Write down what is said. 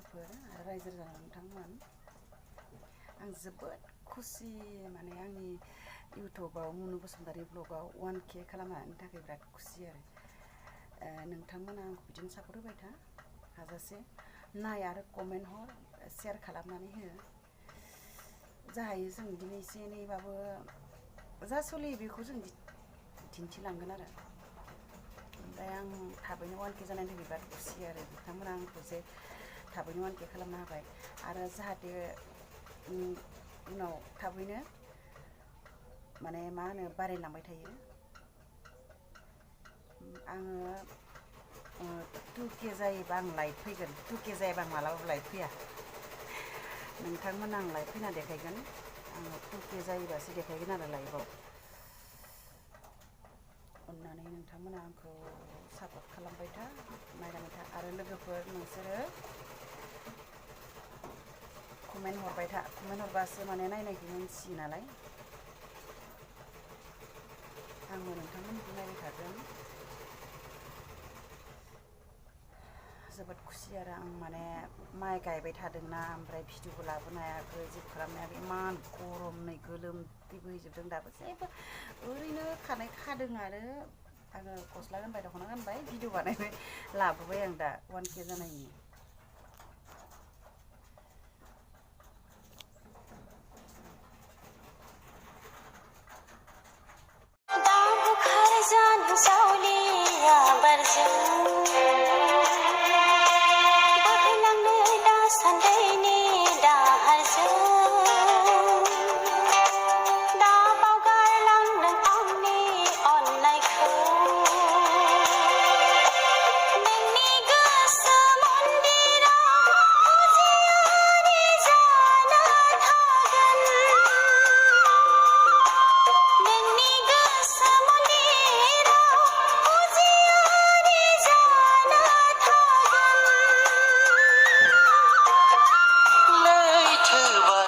लोगोफोर आरो रायजो राजा नोंथांमोन आं जोबोद खुसि माने आंनि इउटुबाव मुनु बसुमतारी ब्लगाव 1K खालामनायनि थाखाय बिराद खुसि आरो नोंथांमोना आंखौ बिदिनो सापर्ट होबाय था हाजासे नाय आरो कमेन्ट हर शेयार खालामनानै हो जा हायो जों बिदिनो एसे एनैबाबो जा सोलियो बेखौ जों दिन्थिलांगोन आरो ओमफ्राय आं थाबैनो 1K जानायनि थाखाय बिराद खुसि आरो बिथांमोना आंखौ जे थाबैनो 1K खालामनो हाबाय आरो जाहाथे उनाव थाबैनो माने मा होनो बारायलांबाय थायो आङो 2K जायोबा आं लाइभ फैगोन 2K जायाबा आं मालाबाबो लाइभ फैया नोंथांमोन आं लाइभ फैना देखायगोन आङो 2K जायोबासो देखायगोन आरो लाइभआव अननानै नोंथांमोना आंखौ सापर्ट खालामबाय था नायलांबाय था आरो लोगोफोर नोंसोरो कमेन्ट हरबाय था कमेन्ट हरबासो माने नायनायखौ मिन्थियो नालाय आंबो नोंथांमोनखौ नायबाय थागोन जोबोद खुसि आरो आं माने माइ गायबाय थादोंना ओमफ्राय भिडिअबो लाबोनो हायाखै जेबो खालामनो हायाखै इमान गरम नै गोलोमदै बोहैजोबदों दाबो जेबो ओरैनो खानाय खादों आरो आङो गस्ला गानबाय दख'ना गानबाय भिडिअ बानायबाय लाबोबाय आं दा 1K जानायनि